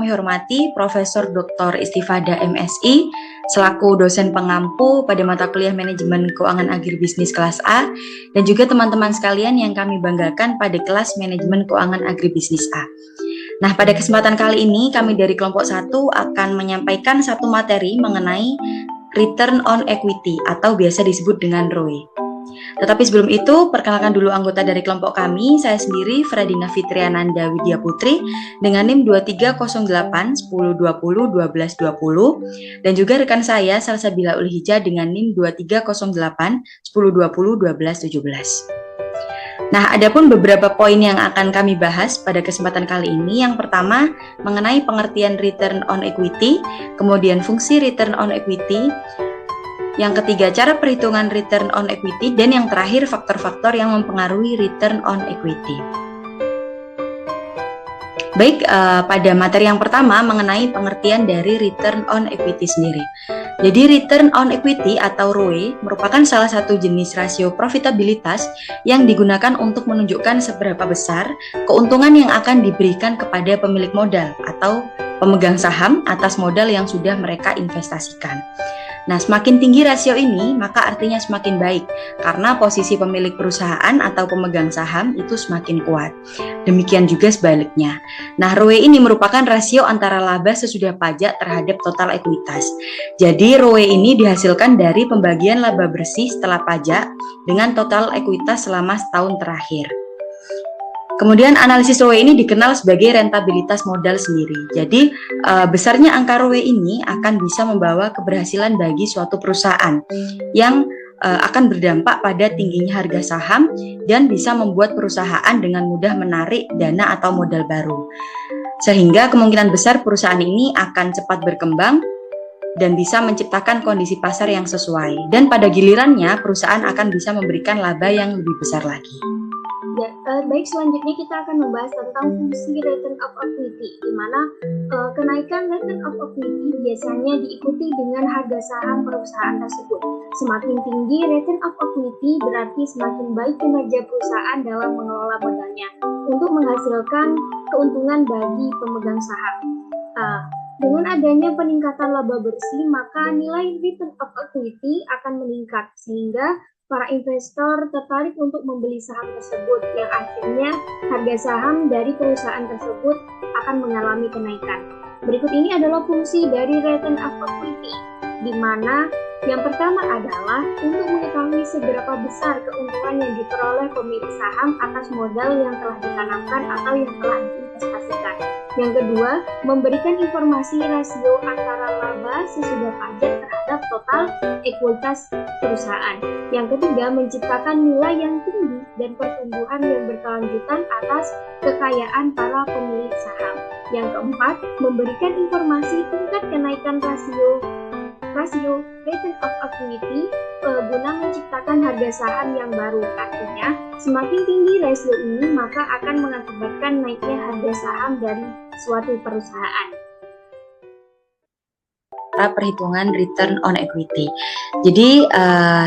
kami hormati Profesor Dr. Istifada MSI selaku dosen pengampu pada mata kuliah Manajemen Keuangan Agribisnis kelas A, dan juga teman-teman sekalian yang kami banggakan pada kelas Manajemen Keuangan Agribisnis A. Nah, pada kesempatan kali ini kami dari kelompok 1 akan menyampaikan satu materi mengenai Return on Equity atau biasa disebut dengan ROE. Tetapi sebelum itu, perkenalkan dulu anggota dari kelompok kami. Saya sendiri, Fradina Fitriananda Widya Putri, dengan NIM 2308 1020 1220, dan juga rekan saya, Salsabila Ulhijah, dengan NIM 2308 1020 1217. Nah, adapun beberapa poin yang akan kami bahas pada kesempatan kali ini. Yang pertama, mengenai pengertian Return on Equity, kemudian fungsi Return on Equity, yang ketiga, cara perhitungan return on equity, dan yang terakhir, faktor-faktor yang mempengaruhi return on equity. Baik, pada materi yang pertama mengenai pengertian dari return on equity sendiri. Jadi return on equity atau ROE merupakan salah satu jenis rasio profitabilitas yang digunakan untuk menunjukkan seberapa besar keuntungan yang akan diberikan kepada pemilik modal atau pemegang saham atas modal yang sudah mereka investasikan. Nah, semakin tinggi rasio ini, maka artinya semakin baik, karena posisi pemilik perusahaan atau pemegang saham itu semakin kuat. Demikian juga sebaliknya. Nah, ROE ini merupakan rasio antara laba sesudah pajak terhadap total ekuitas. Jadi, ROE ini dihasilkan dari pembagian laba bersih setelah pajak dengan total ekuitas selama setahun terakhir. Kemudian analisis ROE ini dikenal sebagai rentabilitas modal sendiri. Jadi besarnya angka ROE ini akan bisa membawa keberhasilan bagi suatu perusahaan yang akan berdampak pada tingginya harga saham dan bisa membuat perusahaan dengan mudah menarik dana atau modal baru. Sehingga kemungkinan besar perusahaan ini akan cepat berkembang dan bisa menciptakan kondisi pasar yang sesuai. Dan pada gilirannya perusahaan akan bisa memberikan laba yang lebih besar lagi. Ya, baik, selanjutnya kita akan membahas tentang fungsi return of equity, di mana kenaikan return of equity biasanya diikuti dengan harga saham perusahaan tersebut. Semakin tinggi return of equity berarti semakin baik kinerja perusahaan dalam mengelola modalnya untuk menghasilkan keuntungan bagi pemegang saham. Dengan adanya peningkatan laba bersih, maka nilai return of equity akan meningkat sehingga para investor tertarik untuk membeli saham tersebut, yang akhirnya harga saham dari perusahaan tersebut akan mengalami kenaikan. Berikut ini adalah fungsi dari return of equity, di mana yang pertama adalah untuk mengetahui seberapa besar keuntungan yang diperoleh pemilik saham atas modal yang telah ditanamkan atau yang telah diinvestasikan. Yang kedua, memberikan informasi rasio antara laba sesudah pajak terhadap total ekuitas perusahaan. Yang ketiga, menciptakan nilai yang tinggi dan pertumbuhan yang berkelanjutan atas kekayaan para pemilik saham. Yang keempat, memberikan informasi tingkat kenaikan rasio return of equity guna menciptakan harga saham yang baru. Artinya, semakin tinggi rasio ini maka akan mengakibatkan naiknya harga saham dari suatu perusahaan. Perhitungan return on equity. Jadi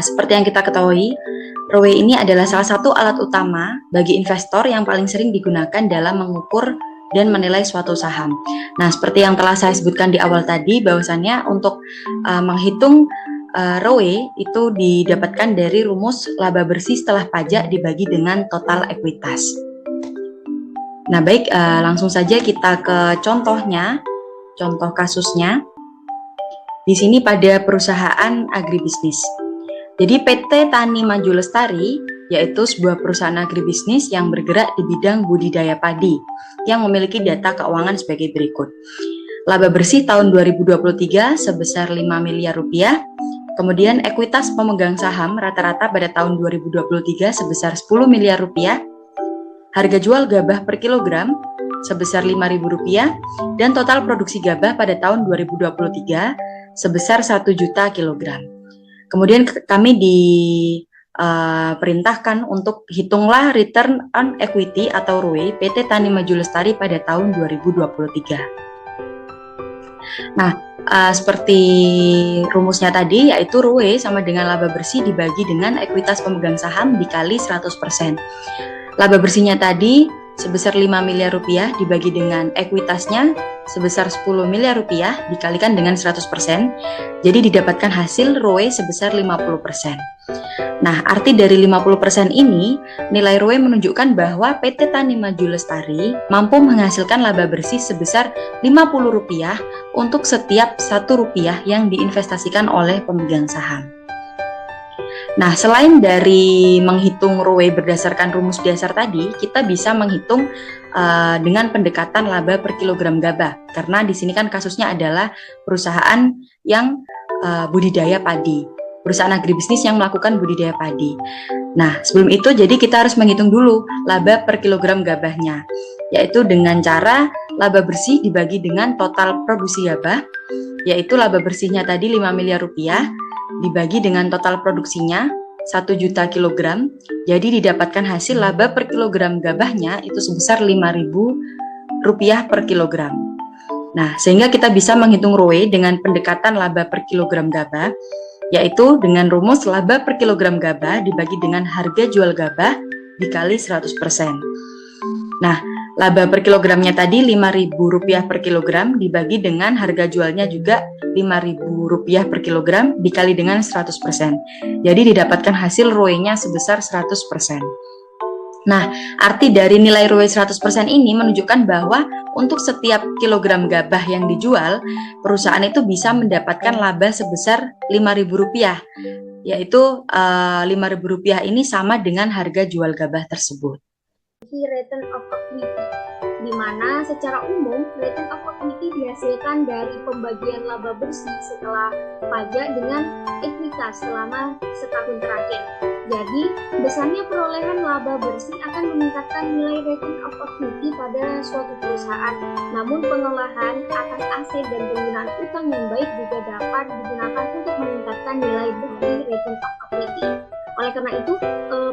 seperti yang kita ketahui, ROE ini adalah salah satu alat utama bagi investor yang paling sering digunakan dalam mengukur dan menilai suatu saham. Nah, seperti yang telah saya sebutkan di awal tadi, bahwasannya untuk menghitung ROE itu didapatkan dari rumus laba bersih setelah pajak dibagi dengan total ekuitas. Nah, baik, langsung saja kita ke contohnya, contoh kasusnya. Di sini pada perusahaan agribisnis. Jadi PT Tani Maju Lestari yaitu sebuah perusahaan agribisnis yang bergerak di bidang budidaya padi yang memiliki data keuangan sebagai berikut. Laba bersih tahun 2023 sebesar 5 miliar rupiah. Kemudian ekuitas pemegang saham rata-rata pada tahun 2023 sebesar 10 miliar rupiah. Harga jual gabah per kilogram sebesar Rp5.000 dan total produksi gabah pada tahun 2023 sebesar 1 juta kilogram. Kemudian kami diperintahkan untuk hitunglah return on equity atau ROE PT Tani Maju Lestari pada tahun 2023. Nah, seperti rumusnya tadi, yaitu ROE sama dengan laba bersih dibagi dengan ekuitas pemegang saham dikali 100%. Laba bersihnya tadi sebesar 5 miliar rupiah dibagi dengan ekuitasnya sebesar 10 miliar rupiah dikalikan dengan 100%, jadi didapatkan hasil ROE sebesar 50%. Nah, arti dari 50% ini, nilai ROE menunjukkan bahwa PT Tani Maju Lestari mampu menghasilkan laba bersih sebesar Rp50 untuk setiap Rp1 yang diinvestasikan oleh pemegang saham. Nah, selain dari menghitung ROE berdasarkan rumus dasar tadi, kita bisa menghitung dengan pendekatan laba per kilogram gabah. Karena di sini kan kasusnya adalah perusahaan yang budidaya padi, perusahaan agribisnis yang melakukan budidaya padi. Nah, sebelum itu jadi kita harus menghitung dulu laba per kilogram gabahnya, yaitu dengan cara laba bersih dibagi dengan total produksi gabah, yaitu laba bersihnya tadi 5 miliar rupiah, dibagi dengan total produksinya 1 juta kilogram, jadi didapatkan hasil laba per kilogram gabahnya itu sebesar Rp5.000 per kilogram. Nah, sehingga kita bisa menghitung ROE dengan pendekatan laba per kilogram gabah, yaitu dengan rumus laba per kilogram gabah dibagi dengan harga jual gabah dikali 100%. Nah, laba per kilogramnya tadi Rp5.000 per kilogram dibagi dengan harga jualnya juga Rp5.000 per kilogram dikali dengan 100%. Jadi didapatkan hasil ROE-nya sebesar 100%. Nah, arti dari nilai ROE 100% ini menunjukkan bahwa untuk setiap kilogram gabah yang dijual, perusahaan itu bisa mendapatkan laba sebesar Rp5.000, yaitu Rp5.000 ini sama dengan harga jual gabah tersebut. Return of equity, di mana secara umum return of equity dihasilkan dari pembagian laba bersih setelah pajak dengan ekuitas selama setahun terakhir. Jadi, besarnya perolehan laba bersih akan meningkatkan nilai return of equity pada suatu perusahaan. Namun, pengolahan atas aset dan penggunaan utang yang baik juga dapat digunakan untuk meningkatkan nilai dari return of equity. Oleh karena itu,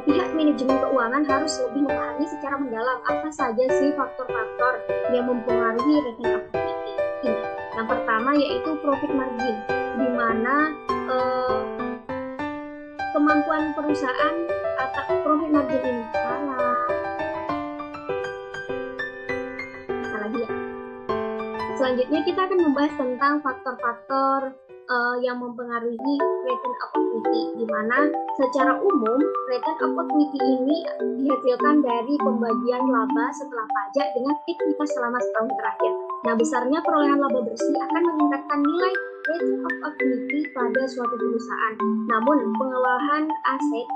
pihak manajemen keuangan harus lebih memahami secara mendalam apa saja sih faktor-faktor yang mempengaruhi return of equity ini. Yang pertama yaitu profit margin, di mana kemampuan perusahaan atau profit margin ini Selanjutnya kita akan membahas tentang faktor-faktor yang mempengaruhi return of equity, di mana secara umum return of equity ini dihasilkan dari pembagian laba setelah pajak dengan ekuitas selama setahun terakhir. Nah, besarnya perolehan laba bersih akan meningkatkan nilai return of equity pada suatu perusahaan. Namun, pengelolaan aset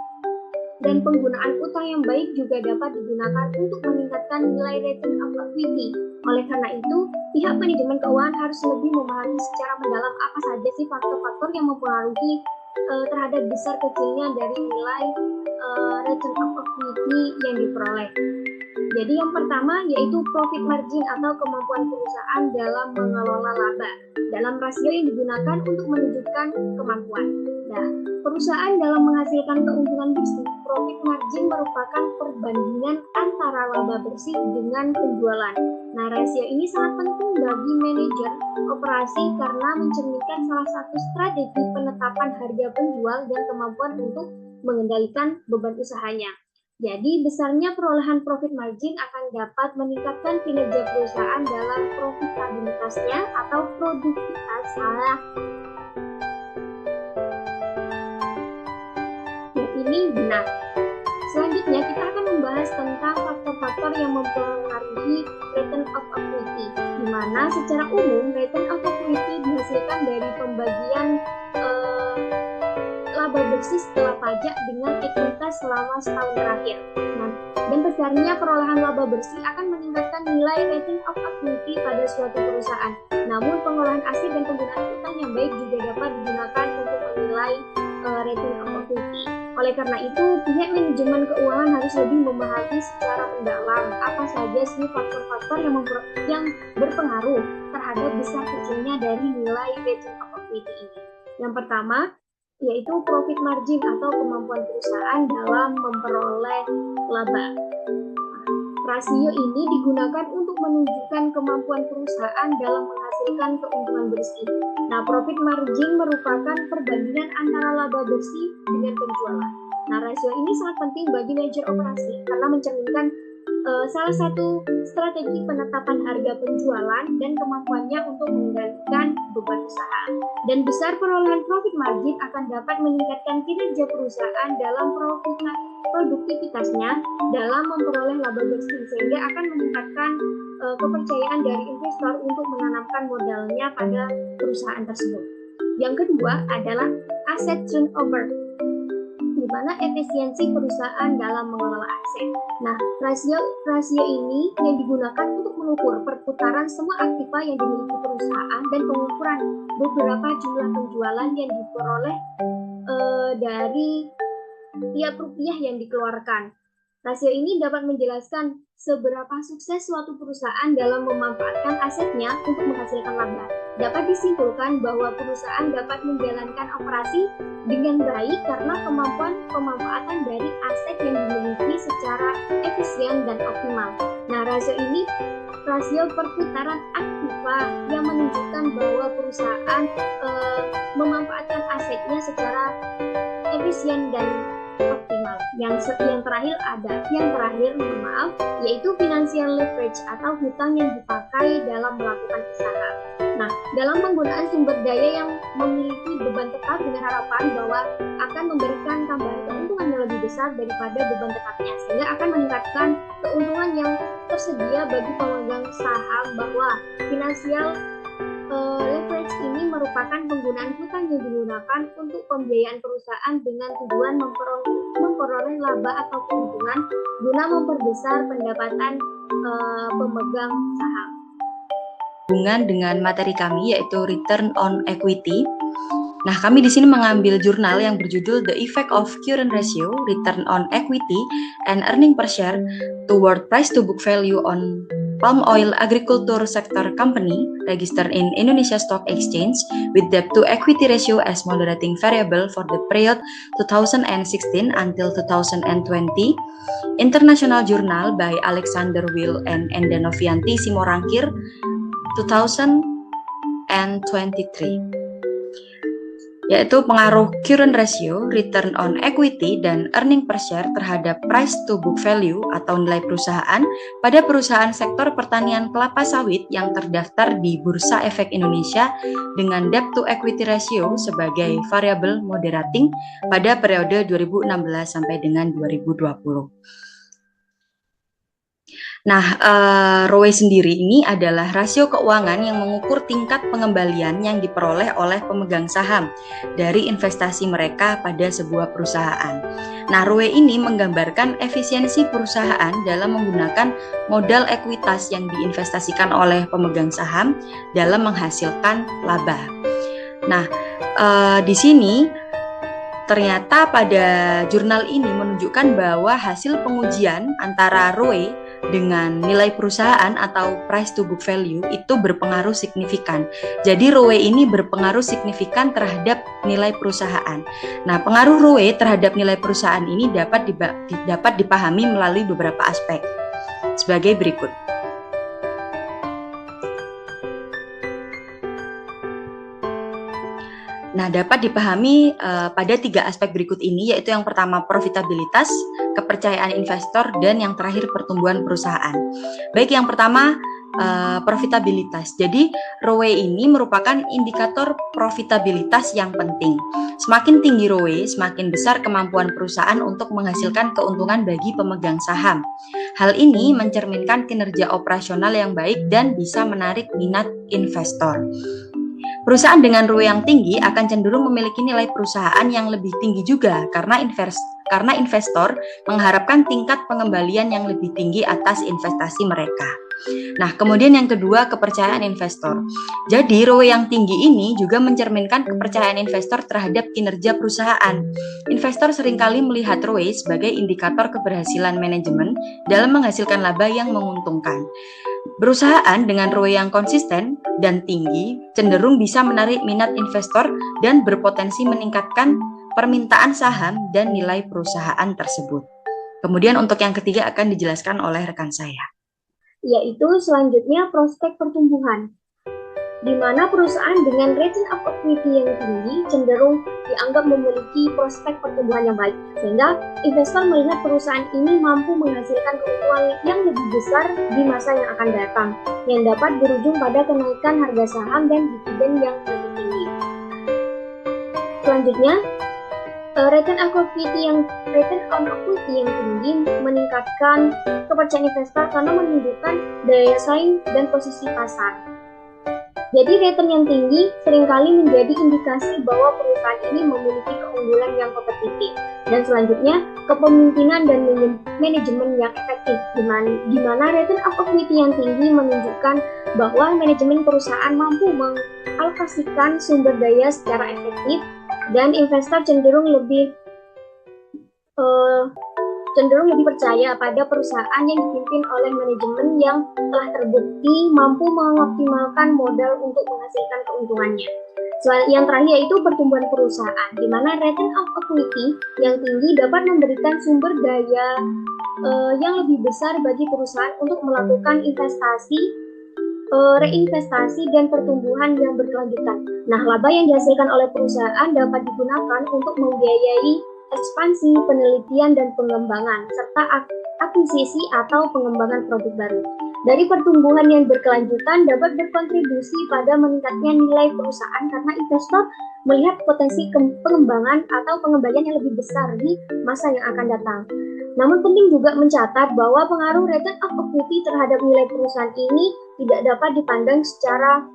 dan penggunaan utang yang baik juga dapat digunakan untuk meningkatkan nilai return of equity. Oleh karena itu, pihak manajemen keuangan harus lebih memahami secara mendalam apa saja sih faktor-faktor yang mempengaruhi terhadap besar kecilnya dari nilai return of equity yang diperoleh. Jadi yang pertama yaitu profit margin atau kemampuan perusahaan dalam mengelola laba dalam rasio yang digunakan untuk menunjukkan kemampuan. Nah, perusahaan dalam menghasilkan keuntungan bersih, profit margin merupakan perbandingan antara laba bersih dengan penjualan. Nah, rasio ini sangat penting bagi manajer operasi karena mencerminkan salah satu strategi penetapan harga penjual dan kemampuan untuk mengendalikan beban usahanya. Jadi, besarnya perolehan profit margin akan dapat meningkatkan kinerja perusahaan dalam profitabilitasnya atau produktivitas. Ini benar. Selanjutnya, kita akan membahas tentang faktor-faktor yang mempengaruhi return of equity, di mana secara umum return of equity dihasilkan dari pembagian laba bersih setelah pajak dengan ekuitas selama setahun terakhir. Nah, dan besarnya perolehan laba bersih akan meningkatkan nilai return of equity pada suatu perusahaan. Namun, pengolahan aset dan penggunaan utang yang baik juga dapat digunakan untuk menilai return of equity. Oleh karena itu, pihak manajemen keuangan harus lebih memahami secara mendalam apa saja sih faktor-faktor yang berpengaruh terhadap besar kecilnya dari nilai return of equity ini. Yang pertama, yaitu profit margin atau kemampuan perusahaan dalam memperoleh laba. Rasio ini digunakan untuk menunjukkan kemampuan perusahaan dalam menghasilkan keuntungan bersih. Nah, profit margin merupakan perbandingan antara laba bersih dengan penjualan. Nah, rasio ini sangat penting bagi manajer operasi karena mencerminkan salah satu strategi penetapan harga penjualan dan kemampuannya untuk mengendalikan beban usaha. Dan besar perolehan profit margin akan dapat meningkatkan kinerja perusahaan dalam produktivitasnya dalam memperoleh laba bersih, sehingga akan meningkatkan kepercayaan dari investor untuk menanamkan modalnya pada perusahaan tersebut. Yang kedua adalah asset turnover, di mana efisiensi perusahaan dalam mengelola aset. Nah, rasio ini yang digunakan untuk mengukur perputaran semua aktiva yang dimiliki perusahaan dan pengukuran beberapa jumlah penjualan yang diperoleh dari tiap rupiah yang dikeluarkan. Rasio ini dapat menjelaskan seberapa sukses suatu perusahaan dalam memanfaatkan asetnya untuk menghasilkan laba. Dapat disimpulkan bahwa perusahaan dapat menjalankan operasi dengan baik karena kemampuan pemanfaatan dari aset yang dimiliki secara efisien dan optimal. Nah, rasio perputaran aktiva yang menunjukkan bahwa perusahaan memanfaatkan asetnya secara efisien dan optimal. Yang terakhir yaitu financial leverage atau hutang yang dipakai dalam melakukan usaha. Nah, dalam penggunaan sumber daya yang memiliki beban tetap dengan harapan bahwa akan memberikan tambahan keuntungan yang lebih besar daripada beban tetapnya, sehingga akan meningkatkan keuntungan yang tersedia bagi pemegang saham. Bahwa financial leverage ini merupakan penggunaan hutang yang digunakan untuk pembiayaan perusahaan dengan tujuan memperoleh laba atau keuntungan guna memperbesar pendapatan pemegang saham. Hubungan dengan materi kami yaitu return on equity. Nah, kami di sini mengambil jurnal yang berjudul The Effect of Current Ratio, Return on Equity, and Earning per Share toward Price to Book Value on Palm Oil Agriculture Sector Company registered in Indonesia Stock Exchange with debt to equity ratio as moderating variable for the period 2016 until 2020. International Journal by Alexander Will and Enda Novianti Simorangkir 2023, yaitu pengaruh current ratio, return on equity, dan earning per share terhadap price to book value atau nilai perusahaan pada perusahaan sektor pertanian kelapa sawit yang terdaftar di Bursa Efek Indonesia dengan debt to equity ratio sebagai variabel moderating pada periode 2016 sampai dengan 2020. Nah, ROE sendiri ini adalah rasio keuangan yang mengukur tingkat pengembalian yang diperoleh oleh pemegang saham dari investasi mereka pada sebuah perusahaan. Nah, ROE ini menggambarkan efisiensi perusahaan dalam menggunakan modal ekuitas yang diinvestasikan oleh pemegang saham dalam menghasilkan laba. Nah, di sini ternyata pada jurnal ini menunjukkan bahwa hasil pengujian antara ROE dengan nilai perusahaan atau price to book value itu berpengaruh signifikan. Jadi ROE ini berpengaruh signifikan terhadap nilai perusahaan. Nah, pengaruh ROE terhadap nilai perusahaan ini dapat dipahami melalui beberapa aspek sebagai berikut. Nah, dapat dipahami pada 3 aspek berikut ini, yaitu yang pertama profitabilitas, kepercayaan investor, dan yang terakhir pertumbuhan perusahaan. Baik, yang pertama profitabilitas. Jadi ROE ini merupakan indikator profitabilitas yang penting. Semakin tinggi ROE, semakin besar kemampuan perusahaan untuk menghasilkan keuntungan bagi pemegang saham. Hal ini mencerminkan kinerja operasional yang baik dan bisa menarik minat investor. Perusahaan dengan ROE yang tinggi akan cenderung memiliki nilai perusahaan yang lebih tinggi juga karena investor mengharapkan tingkat pengembalian yang lebih tinggi atas investasi mereka. Nah, kemudian yang kedua, kepercayaan investor. Jadi, ROE yang tinggi ini juga mencerminkan kepercayaan investor terhadap kinerja perusahaan. Investor seringkali melihat ROE sebagai indikator keberhasilan manajemen dalam menghasilkan laba yang menguntungkan. Perusahaan dengan ROE yang konsisten dan tinggi cenderung bisa menarik minat investor dan berpotensi meningkatkan permintaan saham dan nilai perusahaan tersebut. Kemudian untuk yang ketiga akan dijelaskan oleh rekan saya. Yaitu selanjutnya prospek pertumbuhan. di mana perusahaan dengan return of equity yang tinggi cenderung dianggap memiliki prospek pertumbuhan yang baik, sehingga investor melihat perusahaan ini mampu menghasilkan keuntungan yang lebih besar di masa yang akan datang, yang dapat berujung pada kenaikan harga saham dan dividen yang lebih tinggi. Selanjutnya, return on equity yang tinggi meningkatkan kepercayaan investor karena menunjukkan daya saing dan posisi pasar. Jadi return yang tinggi seringkali menjadi indikasi bahwa perusahaan ini memiliki keunggulan yang kompetitif. Dan selanjutnya, kepemimpinan dan manajemen yang efektif, di mana return of equity yang tinggi menunjukkan bahwa manajemen perusahaan mampu mengalokasikan sumber daya secara efektif, dan investor cenderung lebih percaya pada perusahaan yang dipimpin oleh manajemen yang telah terbukti mampu mengoptimalkan modal untuk menghasilkan keuntungannya. Yang terakhir yaitu pertumbuhan perusahaan, di mana return of equity yang tinggi dapat memberikan sumber daya yang lebih besar bagi perusahaan untuk melakukan reinvestasi dan pertumbuhan yang berkelanjutan. Nah, laba yang dihasilkan oleh perusahaan dapat digunakan untuk membiayai ekspansi, penelitian, dan pengembangan, serta akuisisi atau pengembangan produk baru. Dari pertumbuhan yang berkelanjutan dapat berkontribusi pada meningkatnya nilai perusahaan karena investor melihat potensi pengembangan atau pengembalian yang lebih besar di masa yang akan datang. Namun penting juga mencatat bahwa pengaruh return of equity terhadap nilai perusahaan ini tidak dapat dipandang secara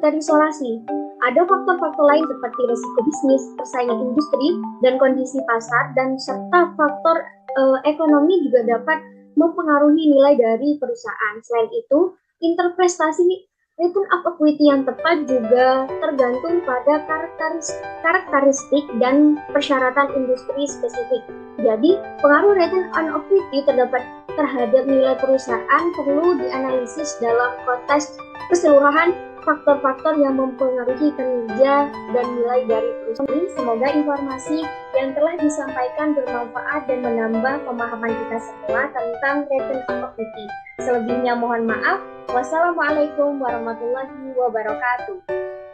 terisolasi. Ada faktor-faktor lain seperti risiko bisnis, persaingan industri, dan kondisi pasar, dan serta faktor ekonomi juga dapat mempengaruhi nilai dari perusahaan. Selain itu, interpretasi return of equity yang tepat juga tergantung pada karakteristik dan persyaratan industri spesifik. Jadi, pengaruh return on equity terhadap nilai perusahaan perlu dianalisis dalam konteks keseluruhan faktor-faktor yang mempengaruhi kinerja dan nilai dari perusahaan. Semoga informasi yang telah disampaikan bermanfaat dan menambah pemahaman kita semua tentang return on equity. Selebihnya mohon maaf. Wassalamualaikum warahmatullahi wabarakatuh.